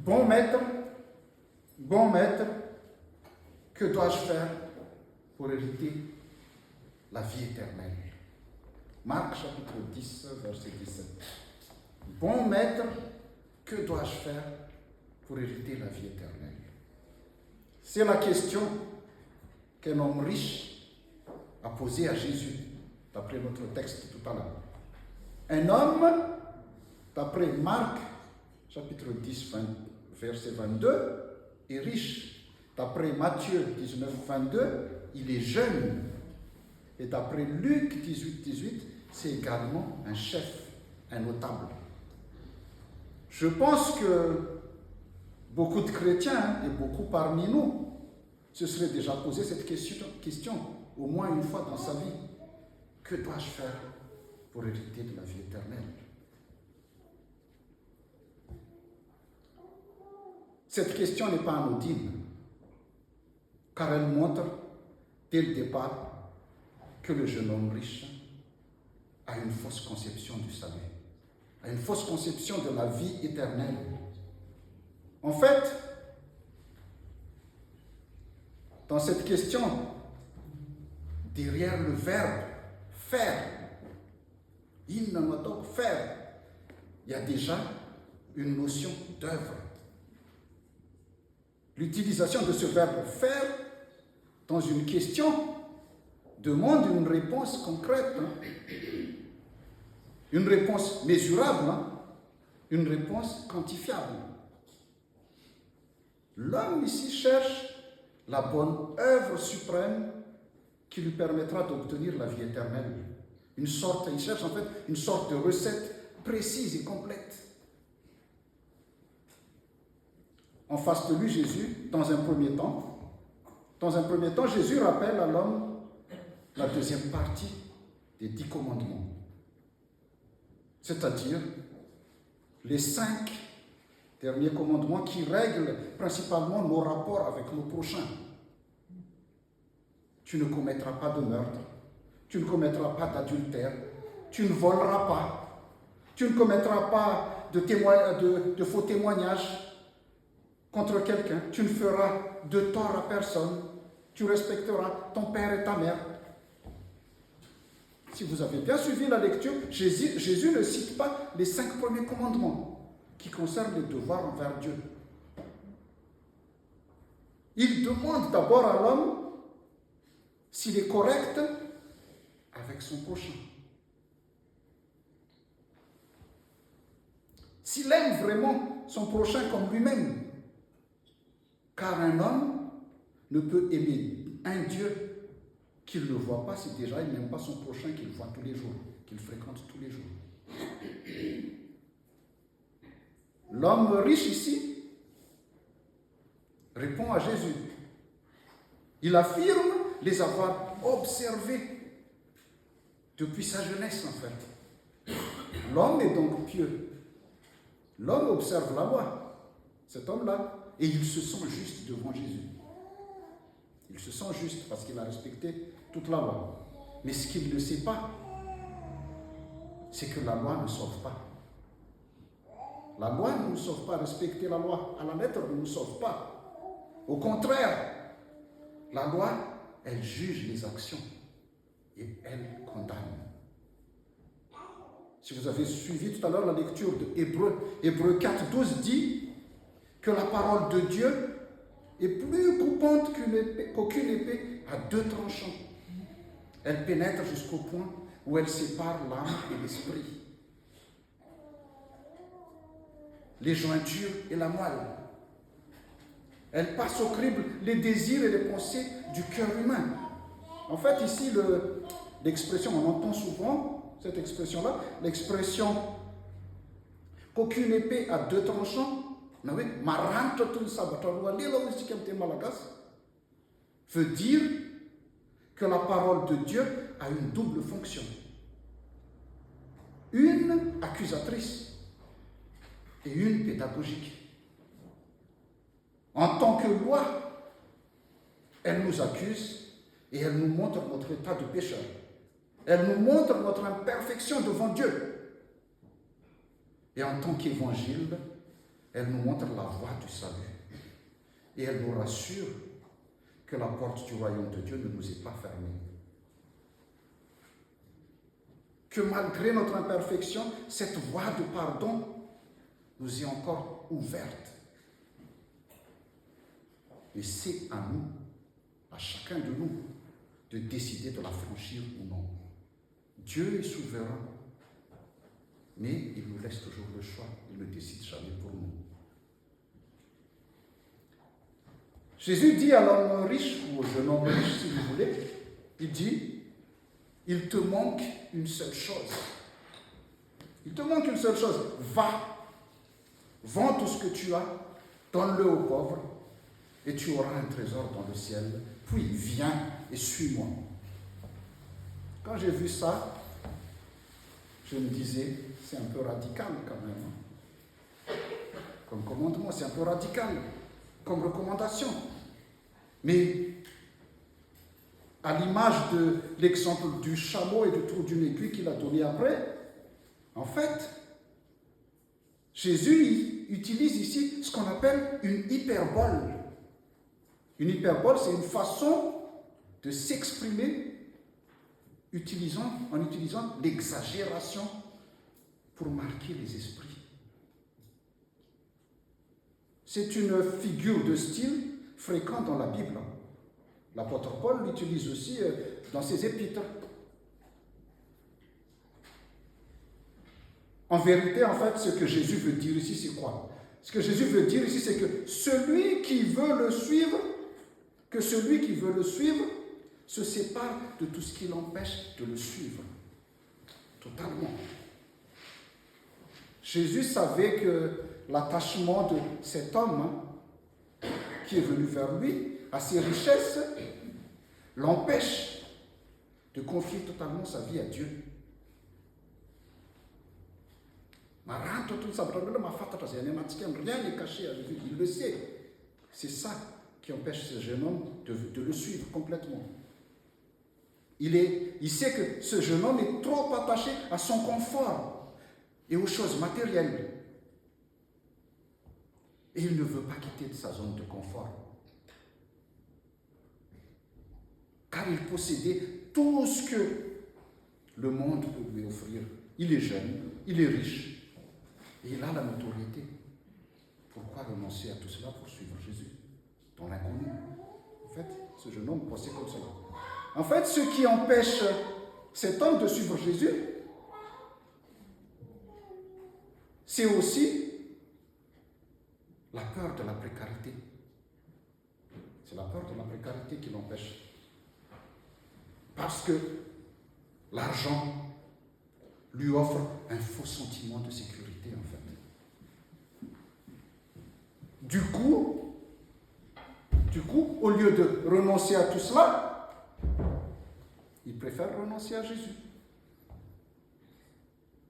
Bon maître, que dois-je faire pour hériter la vie éternelle? Marc chapitre 10, verset 17. Bon maître, que dois-je faire pour hériter la vie éternelle? C'est la question qu'un homme riche a posée à Jésus, d'après notre texte tout à l'heure. Un homme, d'après Marc chapitre 10, verset 22, est riche. D'après Matthieu 19, 22, il est jeune. Et d'après Luc 18, 18, c'est également un chef, un notable. Je pense que beaucoup de chrétiens et beaucoup parmi nous se seraient déjà posé cette question au moins une fois dans sa vie. Que dois-je faire pour hériter de la vie éternelle? Cette question n'est pas anodine, car elle montre dès le départ que le jeune homme riche a une fausse conception du salut, a une fausse conception de la vie éternelle. En fait, dans cette question, derrière le verbe faire, faire, il y a déjà une notion d'œuvre. L'utilisation de ce verbe faire dans une question demande une réponse concrète, une réponse mesurable, une réponse quantifiable. L'homme ici cherche la bonne œuvre suprême qui lui permettra d'obtenir la vie éternelle. Il cherche en fait une sorte de recette précise et complète. En face de lui, Jésus, dans un premier temps, Jésus rappelle à l'homme la deuxième partie des 10 commandements, c'est-à-dire les 5 derniers commandements qui règlent principalement nos rapports avec nos prochains. Tu ne commettras pas de meurtre, tu ne commettras pas d'adultère, tu ne voleras pas, tu ne commettras pas de faux témoignages contre quelqu'un, tu ne feras de tort à personne, tu respecteras ton père et ta mère. Si vous avez bien suivi la lecture, Jésus ne cite pas les 5 premiers commandements qui concernent les devoirs envers Dieu. Il demande d'abord à l'homme s'il est correct avec son prochain. S'il aime vraiment son prochain comme lui-même. Car un homme ne peut aimer un Dieu qu'il ne voit pas si déjà il n'aime pas son prochain qu'il voit tous les jours, qu'il fréquente tous les jours. L'homme riche ici répond à Jésus. Il affirme les avoir observés depuis sa jeunesse en fait. L'homme est donc pieux. L'homme observe la loi, cet homme-là. Et il se sent juste devant Jésus. Il se sent juste parce qu'il a respecté toute la loi. Mais ce qu'il ne sait pas, c'est que la loi ne sauve pas. La loi ne nous sauve pas. Respecter la loi à la lettre ne nous sauve pas. Au contraire, la loi, elle juge les actions et elle condamne. Si vous avez suivi tout à l'heure la lecture de Hébreux 4, 12 dit que la parole de Dieu est plus coupante qu'aucune épée à 2 tranchants. Elle pénètre jusqu'au point où elle sépare l'âme et l'esprit, les jointures et la moelle. Elle passe au crible les désirs et les pensées du cœur humain. En fait, ici, l'expression, on entend souvent cette expression-là, l'expression qu'aucune épée à 2 tranchants, veut dire que la parole de Dieu a une double fonction. Une accusatrice et une pédagogique. En tant que loi, elle nous accuse et elle nous montre notre état de pécheur. Elle nous montre notre imperfection devant Dieu. Et en tant qu'évangile, Elle nous montre la voie du salut. Et elle nous rassure que la porte du royaume de Dieu ne nous est pas fermée. Que malgré notre imperfection, cette voie de pardon nous est encore ouverte. Et c'est à nous, à chacun de nous, de décider de la franchir ou non. Dieu est souverain, mais il nous laisse toujours le choix. Il ne décide jamais pour nous. Jésus dit à l'homme riche, ou au jeune homme riche si vous voulez, il dit, il te manque une seule chose. Il te manque une seule chose. Va, vends tout ce que tu as, donne-le aux pauvres, et tu auras un trésor dans le ciel. Puis viens et suis-moi. Quand j'ai vu ça, je me disais, c'est un peu radical quand même. Comme commandement, c'est un peu radical. Comme recommandation. Mais à l'image de l'exemple du chameau et du trou d'une aiguille qu'il a donné après, en fait, Jésus utilise ici ce qu'on appelle une hyperbole. Une hyperbole, c'est une façon de s'exprimer en utilisant l'exagération pour marquer les esprits. C'est une figure de style fréquente dans la Bible. L'apôtre Paul l'utilise aussi dans ses épîtres. En vérité, en fait, ce que Jésus veut dire ici, c'est quoi? Ce que Jésus veut dire ici, c'est que celui qui veut le suivre, se sépare de tout ce qui l'empêche de le suivre. Totalement. Jésus savait que l'attachement de cet homme qui est venu vers lui, à ses richesses, l'empêche de confier totalement sa vie à Dieu. Rien n'est caché à Jésus, il le sait. C'est ça qui empêche ce jeune homme de le suivre complètement. Il sait que ce jeune homme est trop attaché à son confort et aux choses matérielles. Et il ne veut pas quitter sa zone de confort. Car il possédait tout ce que le monde peut lui offrir. Il est jeune, il est riche, et il a la notoriété. Pourquoi renoncer à tout cela pour suivre Jésus dans l'inconnu? En fait, ce jeune homme pensait comme cela. En fait, ce qui empêche cet homme de suivre Jésus, c'est aussi la peur de la précarité. C'est la peur de la précarité qui l'empêche. Parce que l'argent lui offre un faux sentiment de sécurité, en fait. Du coup, au lieu de renoncer à tout cela, il préfère renoncer à Jésus.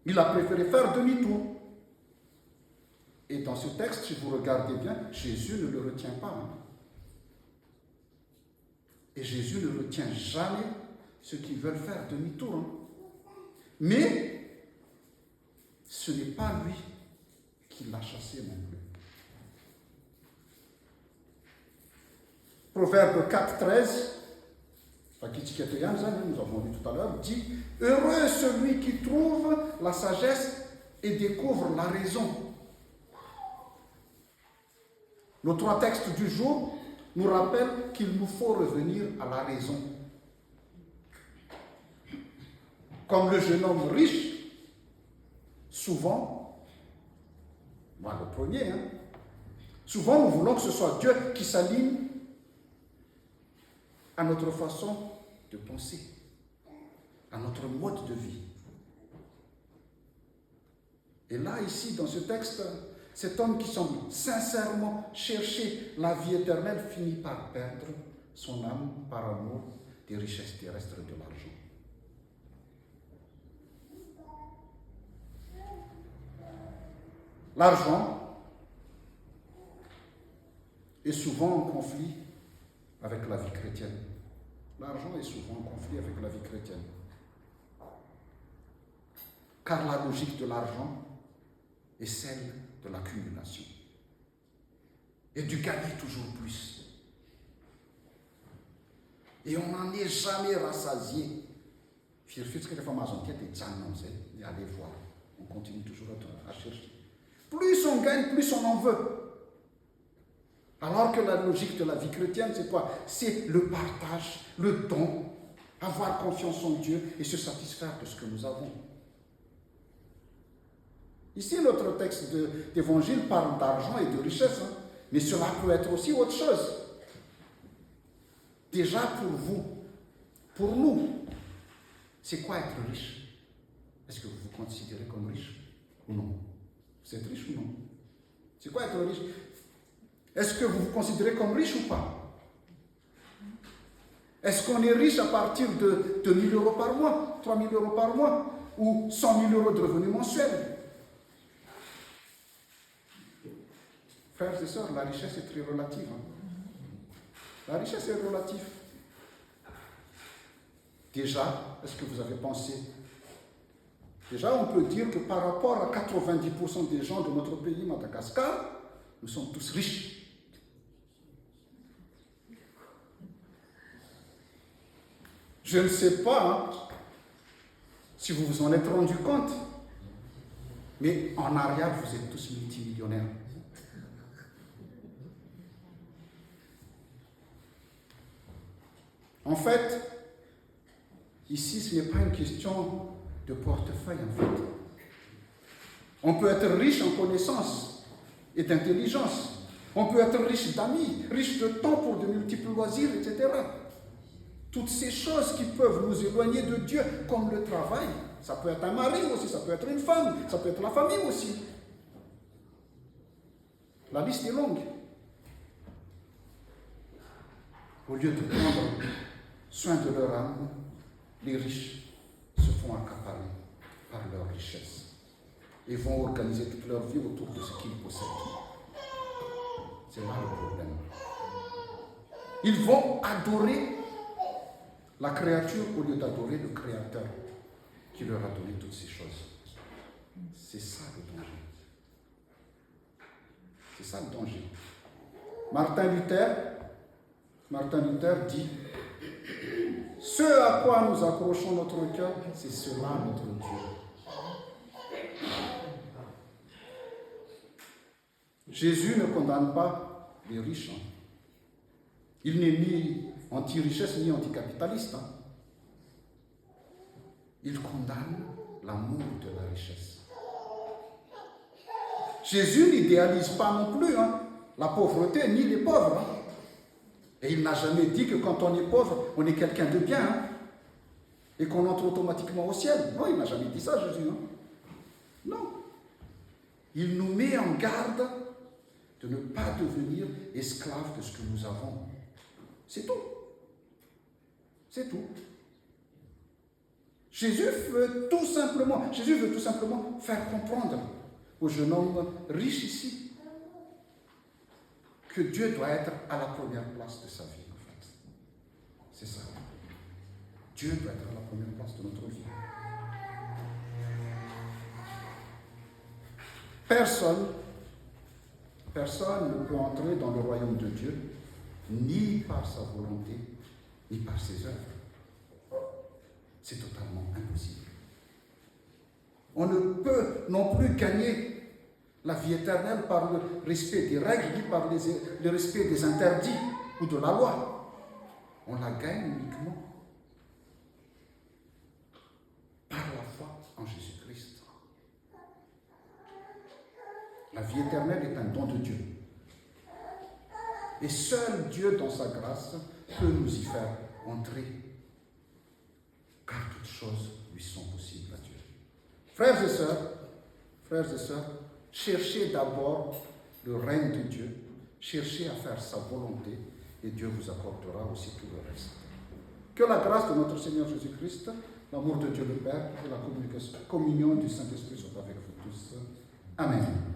Il a préféré faire demi-tour. Et dans ce texte, si vous regardez bien, Jésus ne le retient pas. Et Jésus ne retient jamais ceux qui veulent faire demi-tour. Mais ce n'est pas lui qui l'a chassé non plus. Proverbe 4,13, nous avons lu tout à l'heure, dit « Heureux celui qui trouve la sagesse et découvre la raison ». Nos trois textes du jour nous rappellent qu'il nous faut revenir à la raison. Comme le jeune homme riche, souvent, moi le premier, souvent nous voulons que ce soit Dieu qui s'aligne à notre façon de penser, à notre mode de vie. Et là, ici, dans ce texte, cet homme qui semble sincèrement chercher la vie éternelle finit par perdre son âme par amour des richesses terrestres et de l'argent. L'argent est souvent en conflit avec la vie chrétienne. L'argent est souvent en conflit avec la vie chrétienne. Car la logique de l'argent est celle de l'accumulation. et de gagner toujours plus. Et on n'en est jamais rassasié. Et allez voir, on continue toujours à chercher. Plus on gagne, plus on en veut. Alors que la logique de la vie chrétienne, c'est quoi? C'est le partage, le don, avoir confiance en Dieu et se satisfaire de ce que nous avons. Ici, notre texte d'évangile parle d'argent et de richesse, hein, mais cela peut être aussi autre chose. Déjà pour vous, pour nous, c'est quoi être riche? Est-ce que vous vous considérez comme riche ou non? Vous êtes riche ou non? C'est quoi être riche? Est-ce que vous vous considérez comme riche ou pas? Est-ce qu'on est riche à partir de 2 000 euros par mois, 3 000 euros par mois ou 100 000 euros de revenus mensuels? Frères et sœurs, la richesse est très relative. La richesse est relative. Déjà, est-ce que vous avez pensé? Déjà, on peut dire que par rapport à 90% des gens de notre pays, Madagascar, nous sommes tous riches. Je ne sais pas si vous vous en êtes rendu compte, mais en arrière, vous êtes tous multimillionnaires. En fait, ici, ce n'est pas une question de portefeuille, en fait. On peut être riche en connaissances et d'intelligence. On peut être riche d'amis, riche de temps pour de multiples loisirs, etc. Toutes ces choses qui peuvent nous éloigner de Dieu, comme le travail. Ça peut être un mari aussi, ça peut être une femme, ça peut être la famille aussi. La liste est longue. Au lieu de prendre soin de leur âme, les riches se font accaparer par leur richesse et vont organiser toute leur vie autour de ce qu'ils possèdent. C'est là le problème. Ils vont adorer la créature au lieu d'adorer le Créateur qui leur a donné toutes ces choses. C'est ça le danger. C'est ça le danger. Martin Luther dit: ce à quoi nous accrochons notre cœur, c'est cela notre Dieu. Jésus ne condamne pas les riches. Il n'est ni anti-richesse ni anticapitaliste. Il condamne l'amour de la richesse. Jésus n'idéalise pas non plus la pauvreté ni les pauvres. Et il n'a jamais dit que quand on est pauvre, on est quelqu'un de bien et qu'on entre automatiquement au ciel. Non, il n'a jamais dit ça, Jésus. Non. Il nous met en garde de ne pas devenir esclaves de ce que nous avons. C'est tout. C'est tout. Jésus veut tout simplement faire comprendre au jeune homme riche ici que Dieu doit être à la première place de sa vie, en fait. C'est ça. Dieu doit être à la première place de notre vie. Personne ne peut entrer dans le royaume de Dieu, ni par sa volonté, ni par ses œuvres. C'est totalement impossible. On ne peut non plus gagner la vie éternelle par le respect des règles, ni par le respect des interdits ou de la loi. On la gagne uniquement par la foi en Jésus-Christ. La vie éternelle est un don de Dieu. Et seul Dieu, dans sa grâce, peut nous y faire entrer. Car toutes choses lui sont possibles à Dieu. Frères et sœurs, cherchez d'abord le règne de Dieu, cherchez à faire sa volonté, et Dieu vous accordera aussi tout le reste. Que la grâce de notre Seigneur Jésus-Christ, l'amour de Dieu le Père et la communion du Saint-Esprit soient avec vous tous. Amen.